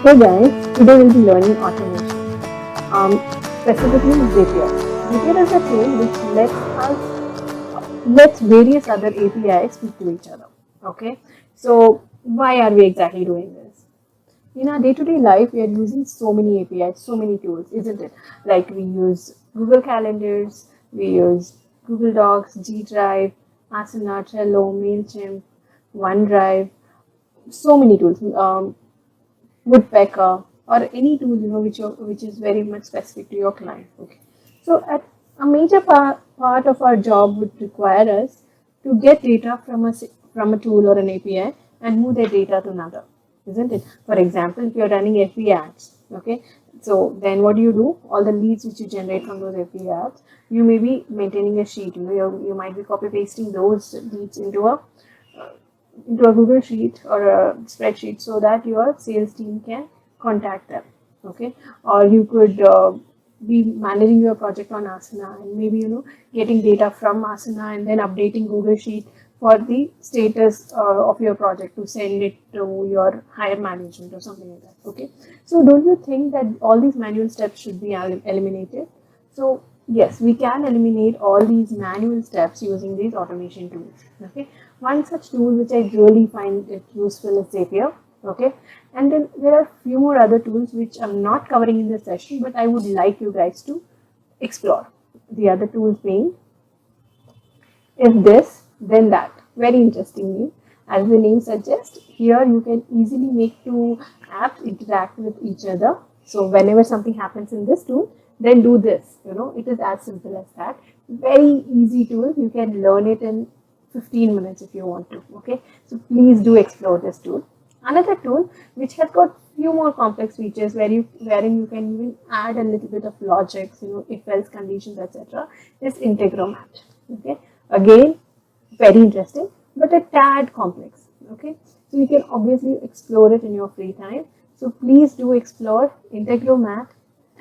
Hey guys, today we'll be learning automation, specifically Zapier. Zapier is a tool which lets various other APIs speak to each other. Okay, so why are we exactly doing this? In our day-to-day life, we are using so many APIs, so many tools, isn't it? Like we use Google Calendars, we use Google Docs, G Drive, Asana, Trello, Mailchimp, OneDrive, so many tools. Woodpecker, or any tool which is very much specific to your client. Okay, so at a major part of our job would require us to get data from a tool or an API and move that data to another, isn't it? For example, if you're running FB ads, okay, so then what do you do? All the leads which you generate from those FB ads, you may be maintaining a sheet. You might be copy pasting those leads into a Google Sheet or a spreadsheet so that your sales team can contact them. Okay, or you could be managing your project on Asana and maybe getting data from Asana and then updating Google Sheet for the status of your project to send it to your higher management or something like that. Okay, so don't you think that all these manual steps should be eliminated? So yes, we can eliminate all these manual steps using these automation tools. Okay, one such tool which I really find it useful is Zapier. Okay, and then there are few more other tools which I'm not covering in this session, but I would like you guys to explore. The other tools being if this, then that. Very interestingly, as the name suggests, here you can easily make two apps interact with each other. So whenever something happens in this tool, then do this. It is as simple as that. Very easy tool. You can learn it in 15 minutes if you want to. Okay, so please do explore this tool. Another tool which has got few more complex features wherein you can even add a little bit of logics, if else conditions, etc. is Integromat. Okay, again, very interesting, but a tad complex. Okay, so you can obviously explore it in your free time. So please do explore Integromat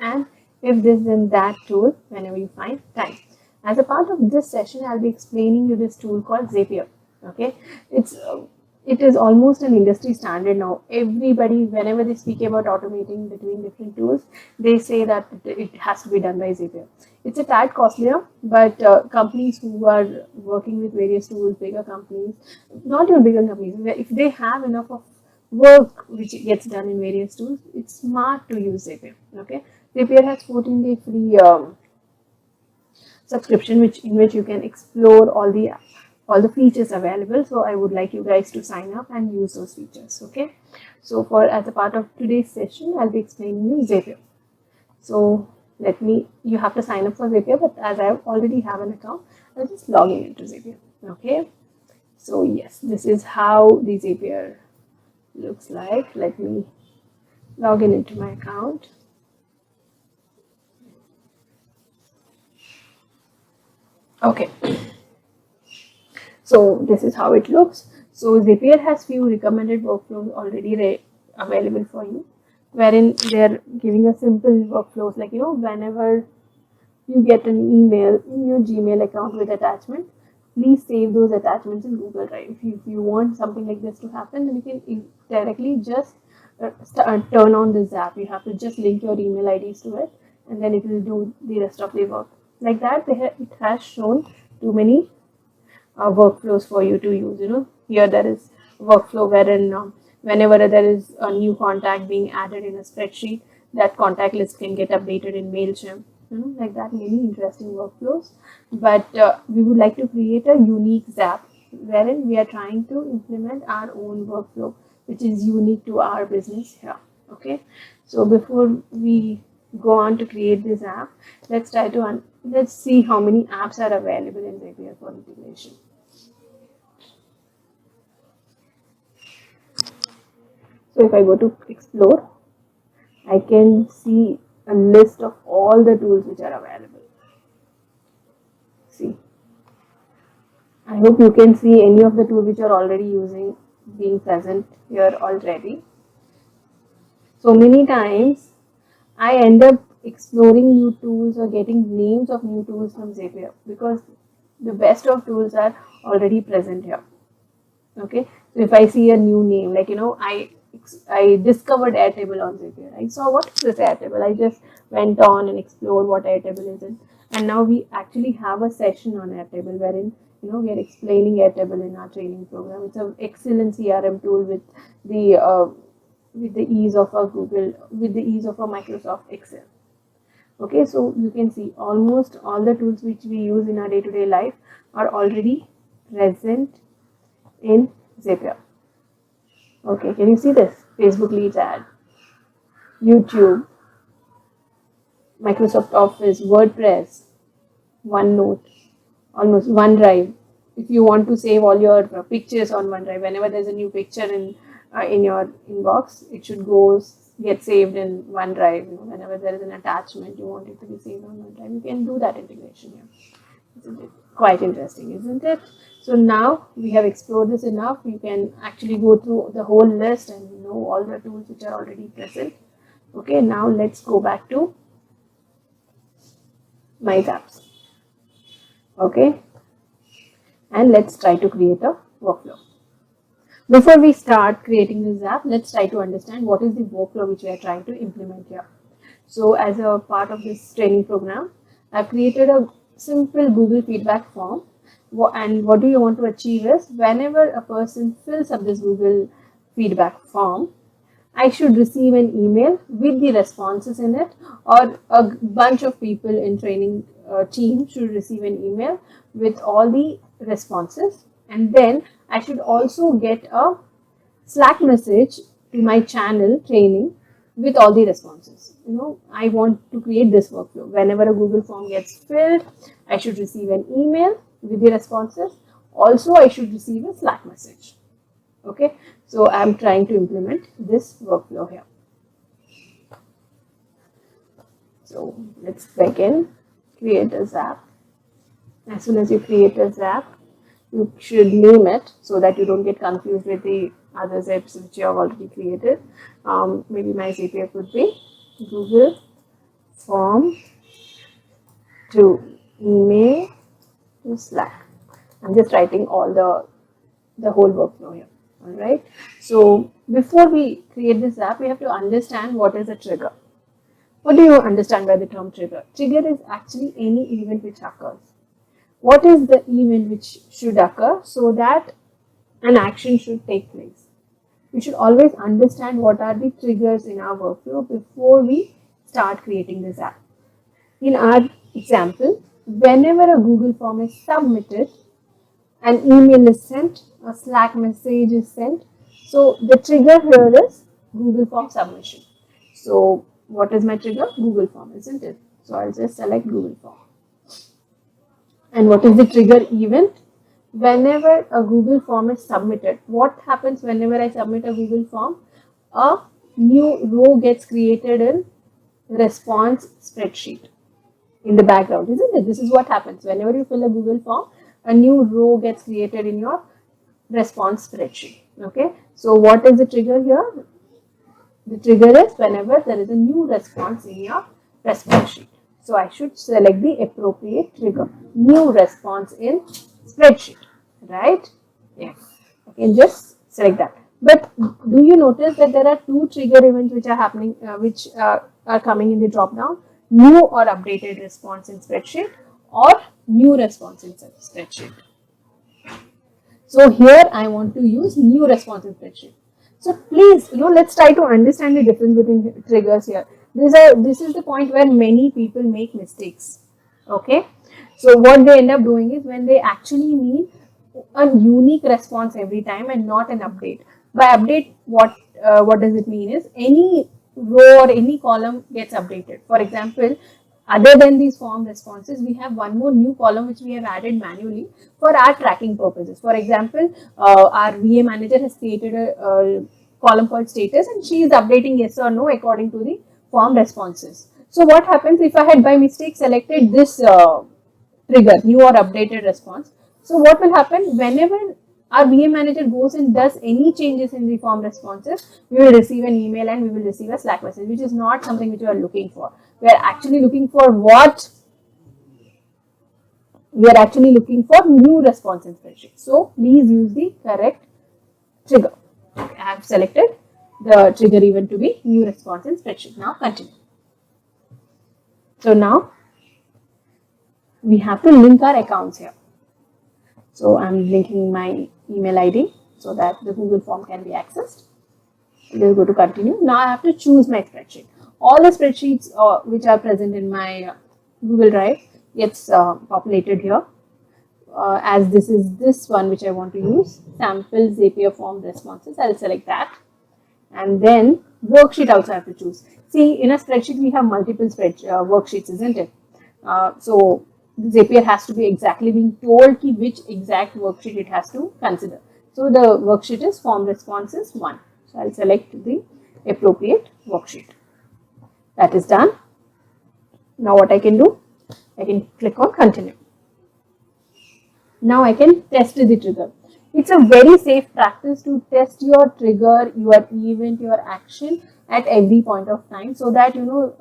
and if this then that tool whenever you find time. As a part of this session, I'll be explaining you this tool called Zapier. Okay, it is almost an industry standard now. Everybody, whenever they speak about automating between different tools, they say that it has to be done by Zapier. It's a tad costlier, but companies who are working with various tools, bigger companies, not even bigger companies, if they have enough of work which gets done in various tools, it's smart to use Zapier. Okay, Zapier has 14-day free subscription, in which you can explore all the features available. So I would like you guys to sign up and use those features. Okay, so as a part of today's session, I'll be explaining you Zapier. So you have to sign up for Zapier, but as I already have an account, I'll just log in into Zapier. Okay, so yes, this is how the Zapier looks like. Let me log in into my account. Okay, so this is how it looks. So Zapier has few recommended workflows already available for you, wherein they're giving us simple workflows like whenever you get an email in your Gmail account with attachment, please save those attachments in Google Drive. If you want something like this to happen, then you can directly just turn on this app. You have to just link your email IDs to it, and then it will do the rest of the work. Like that, it has shown too many workflows for you to use. Here there is workflow wherein whenever there is a new contact being added in a spreadsheet, that contact list can get updated in Mailchimp. Like that, many interesting workflows. But we would like to create a unique Zap wherein we are trying to implement our own workflow, which is unique to our business here. Okay, so before we go on to create this app, let's see how many apps are available in Zapier for integration. So if I go to explore, I can see a list of all the tools which are available. See, I hope you can see any of the tools which are already using being present here already. So many times I end up exploring new tools or getting names of new tools from Zapier because the best of tools are already present here. Okay, so if I see a new name, like I I discovered Airtable on Zapier. I saw what is this Airtable. I just went on and explored what Airtable is, and now we actually have a session on Airtable wherein we are explaining Airtable in our training program. It's an excellent CRM tool with the ease of a Microsoft Excel. Okay, so you can see almost all the tools which we use in our day-to-day life are already present in Zapier. Okay, can you see this? Facebook Leads ad, YouTube, Microsoft Office, WordPress, OneNote, almost OneDrive. If you want to save all your pictures on OneDrive, whenever there's a new picture in your inbox, it should get saved in OneDrive. Whenever there is an attachment, you want it to be saved on OneDrive, you can do that integration here. Isn't it quite interesting, isn't it? So now we have explored this enough. You can actually go through the whole list and know all the tools which are already present. Okay, now let's go back to My Zaps. Okay, and let's try to create a workflow. Before we start creating this app, let's try to understand what is the workflow which we are trying to implement here. So as a part of this training program, I've created a simple Google feedback form. And what do you want to achieve is, whenever a person fills up this Google feedback form, I should receive an email with the responses in it, or a bunch of people in training team should receive an email with all the responses, and then I should also get a Slack message to my channel training with all the responses. I want to create this workflow. Whenever a Google form gets filled, I should receive an email with the responses. Also, I should receive a Slack message. Okay, so I'm trying to implement this workflow here. So let's begin. Create a Zap. As soon as you create a Zap, you should name it so that you don't get confused with the other Zaps which you have already created. Maybe my Zapier could be Google Form to email to Slack. I'm just writing all the whole workflow here. All right. So before we create this app, we have to understand what is a trigger. What do you understand by the term trigger? Trigger is actually any event which occurs. What is the event which should occur so that an action should take place? We should always understand what are the triggers in our workflow before we start creating this app. In our example, whenever a Google form is submitted, an email is sent, a Slack message is sent. So the trigger here is Google form submission. So what is my trigger? Google form, isn't it? So I'll just select Google form. And what is the trigger event? Whenever a Google form is submitted, what happens whenever I submit a Google form? A new row gets created in response spreadsheet in the background, isn't it? This is what happens. Whenever you fill a Google form, a new row gets created in your response spreadsheet. Okay. So what is the trigger here? The trigger is whenever there is a new response in your response sheet. So I should select the appropriate trigger. New response in spreadsheet, right? Yes. Okay, and just select that. But do you notice that there are two trigger events which are happening, which are coming in the drop down? New or updated response in spreadsheet, or new response in spreadsheet. So here I want to use new response in spreadsheet. So please, let's try to understand the difference between triggers here. This is the point where many people make mistakes. Okay. So what they end up doing is, when they actually need a unique response every time and not an update. By update, what does it mean is, any row or any column gets updated. For example, other than these form responses, we have one more new column which we have added manually for our tracking purposes. For example, our VA manager has created a column called status, and she is updating yes or no according to the form responses. So what happens if I had by mistake selected this trigger, new or updated response? So what will happen whenever our VA manager goes and does any changes in the form responses, we will receive an email and we will receive a Slack message, which is not something which we are looking for. We are actually looking for what? We are actually looking for new response in spreadsheet. So please use the correct trigger. Okay, I have selected the trigger event to be new response in spreadsheet. Now continue. So now we have to link our accounts here. So I'm linking my email ID so that the Google form can be accessed. Just go to continue. Now I have to choose my spreadsheet. All the spreadsheets which are present in my Google Drive gets populated here. As this is this one which I want to use, sample Zapier form responses, I'll select that. And then worksheet also I have to choose. See, in a spreadsheet we have multiple worksheets, isn't it? So Zapier has to be exactly being told which exact worksheet it has to consider. So the worksheet is form responses 1. So I'll select the appropriate worksheet. That is done. Now what I can do? I can click on continue. Now I can test the trigger. It's a very safe practice to test your trigger, your event, your action at every point of time, so that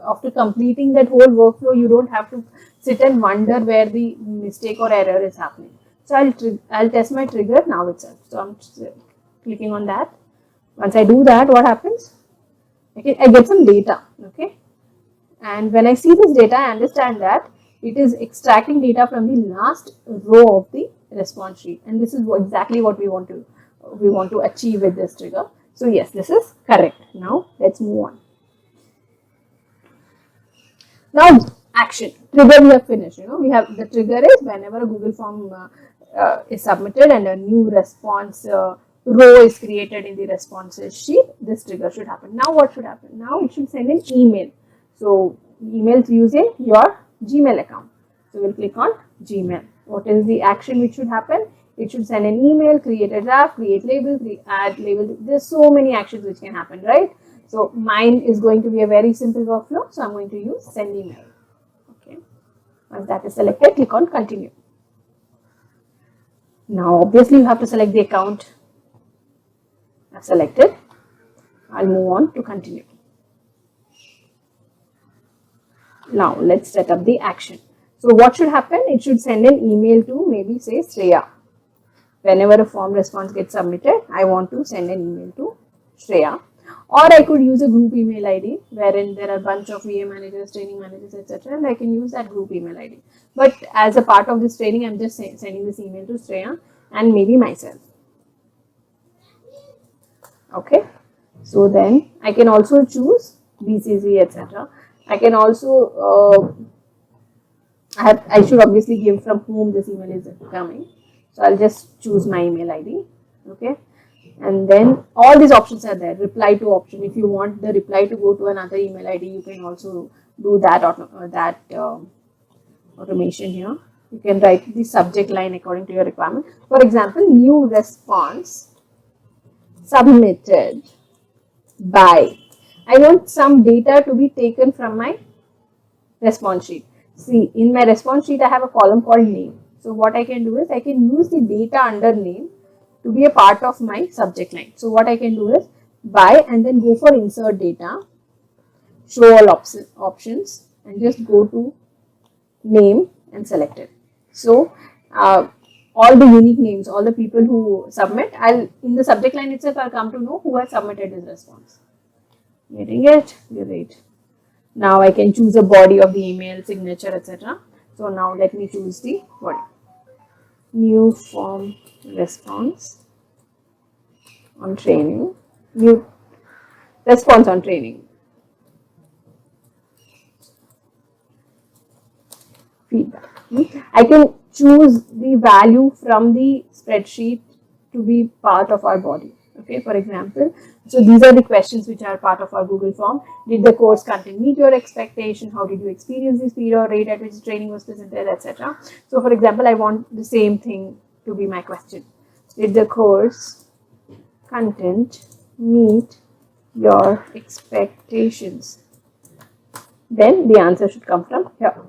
after completing that whole workflow you don't have to sit and wonder where the mistake or error is happening. So I'll test my trigger now itself. So I'm clicking on that. Once I do that, what happens? I get some data, okay? And when I see this data, I understand that it is extracting data from the last row of the response sheet, and this is exactly what we want to achieve with this trigger. So yes, this is correct. Now let's move on. Now action trigger we have finished. We have the trigger is whenever a Google form is submitted and a new response row is created in the responses sheet, this trigger should happen. Now what should happen? Now it should send an email. So emails using your Gmail account. So we'll click on Gmail. What is the action which should happen? It should send an email, create a draft, create labels, add labels. There's so many actions which can happen, right? So mine is going to be a very simple workflow. So I'm going to use send email. Okay. Once that is selected, click on continue. Now obviously you have to select the account. I've selected. I'll move on to continue. Now let's set up the action. So what should happen? It should send an email to maybe say Shreya. Whenever a form response gets submitted, I want to send an email to Shreya. Or I could use a group email ID wherein there are a bunch of VA managers, training managers, etc. And I can use that group email ID. But as a part of this training, I'm just sending this email to Shreya and maybe myself. Okay. So then I can also choose BCC, etc. I can also, I should obviously give from whom this email is coming. So I'll just choose my email ID. Okay. And then all these options are there. Reply to option. If you want the reply to go to another email ID, you can also do that automation here. You can write the subject line according to your requirement. For example, new response submitted by. I want some data to be taken from my response sheet. See, in my response sheet, I have a column called name. So what I can do is I can use the data under name to be a part of my subject line. So what I can do is by and then go for insert data, show all options and just go to name and select it. So all the unique names, all the people who submit, in the subject line itself, I'll come to know who has submitted his response. Getting it? Great. Now I can choose a body of the email, signature, etc. So now let me choose the body. New form response on training. New response on training. Feedback. I can choose the value from the spreadsheet to be part of our body. Okay, for example, so these are the questions which are part of our Google form. Did the course content meet your expectation? How did you experience the speed or rate at which training was presented, etc. So for example, I want the same thing to be my question. Did the course content meet your expectations? Then the answer should come from here.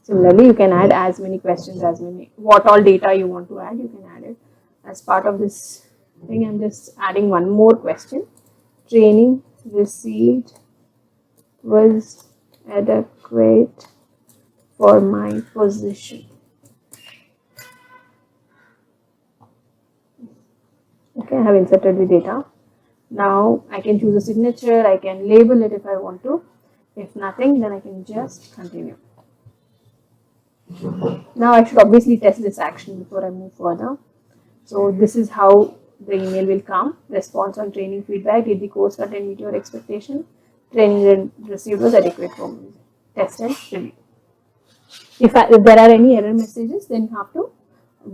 Similarly, you can add as many questions, what all data you want to add, you can add it. As part of this thing, I'm just adding one more question. Training received was adequate for my position. Okay, I have inserted the data. Now I can choose a signature, I can label it if I want to. If nothing, then I can just continue. Now I should obviously test this action before I move further. So this is how the email will come. Response on training feedback. Did the course content meet your expectation? Training received was adequate for me. Test and review. If there are any error messages, then you have to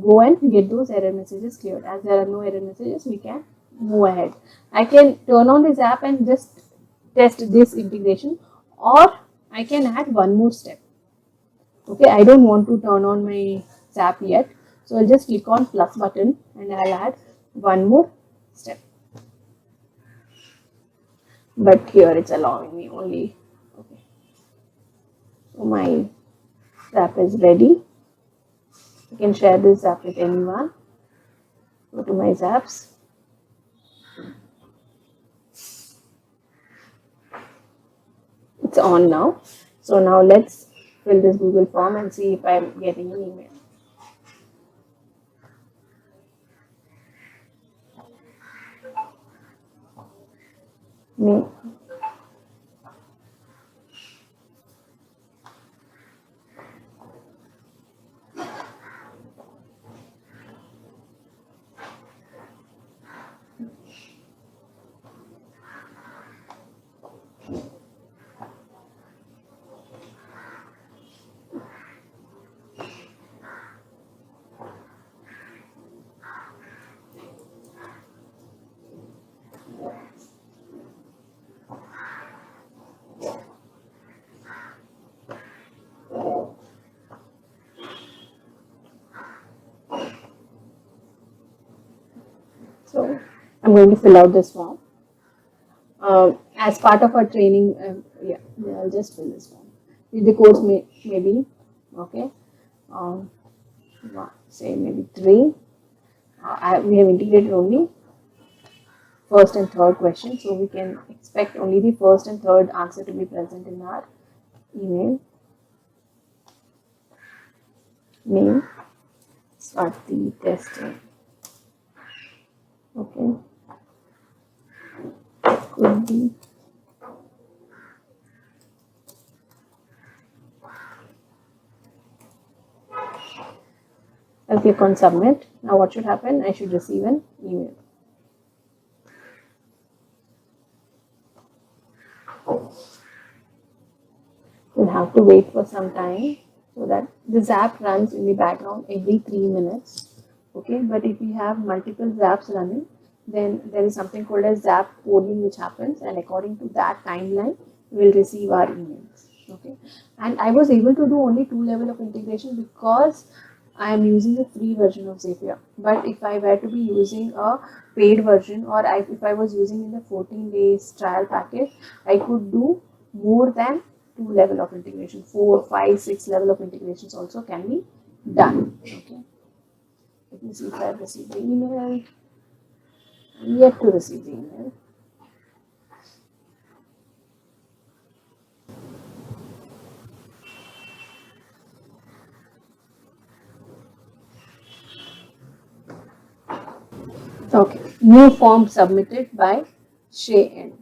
go and get those error messages cleared. As there are no error messages, we can move ahead. I can turn on this app and just test this integration, or I can add one more step. Okay, I don't want to turn on my Zap yet, so I'll just click on plus button and I'll add one more step. But here it's allowing me only. Okay, so my Zap is ready. I can share this Zap with anyone. Go to my Zaps. It's on now. So now let's fill this Google form and see if I'm getting an email. Me. So I'm going to fill out this form. As part of our training, I'll just fill this form. The course maybe, okay, say maybe 3. We have integrated only first and third question, so we can expect only the first and third answer to be present in our email. Name, start the testing. Okay, could be I'll click on submit. Now what should happen? I should receive an email. We'll have to wait for some time so that this app runs in the background every 3 minutes. Okay, but if we have multiple zaps running, then there is something called as zap polling which happens, and according to that timeline, we will receive our emails. Okay, and I was able to do only 2 level of integration because I am using a free version of Zapier. But if I were to be using a paid version, or if I was using in the 14 days trial package, I could do more than 2 level of integration. 4, 5, 6 level of integrations also can be done. Okay. Let me see if I have received the email. I'm yet to receive the email. Okay, new form submitted by Shayan.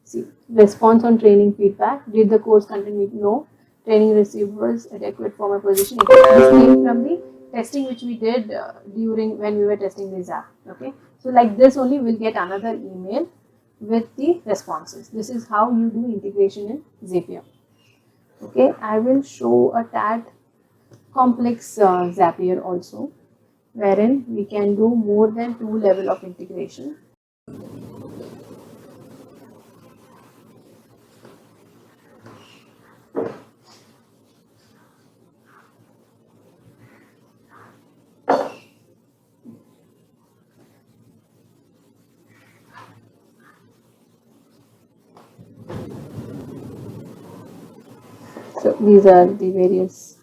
See, response on training feedback. Did the course content meet? No. Training received was adequate for my position. This came from the testing which we did during when we were testing this app. Okay, so like this only we'll get another email with the responses. This is how you do integration in Zapier. Okay, I will show a tad complex Zapier also, wherein we can do more than 2 level of integration. So these are the various.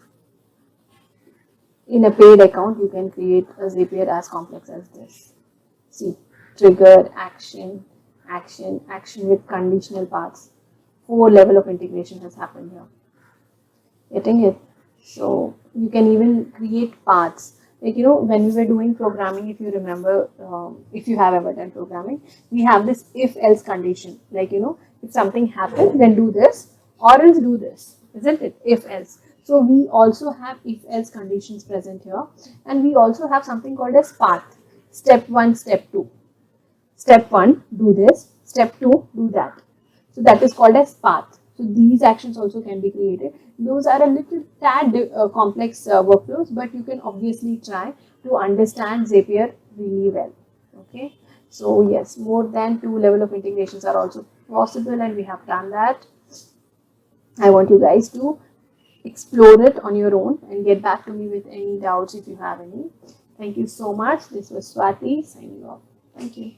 In a paid account, you can create a Zapier as complex as this. See, trigger, action, action, action with conditional paths. 4 level of integration has happened here. Getting it? So you can even create paths. Like, you know, when we were doing programming, if you remember, if you have ever done programming, we have this if else condition. Like, you know, if something happens, then do this, or else do this, isn't it? If else. So we also have if else conditions present here, and we also have something called as path. Step 1, step 2. Step 1, do this. Step 2, do that. So that is called as path. So these actions also can be created. Those are a little tad complex workflows, but you can obviously try to understand Zapier really well. Okay. So yes, more than 2 level of integrations are also possible, and we have done that. I want you guys to explore it on your own and get back to me with any doubts if you have any. Thank you so much. This was Swati signing off. Thank you.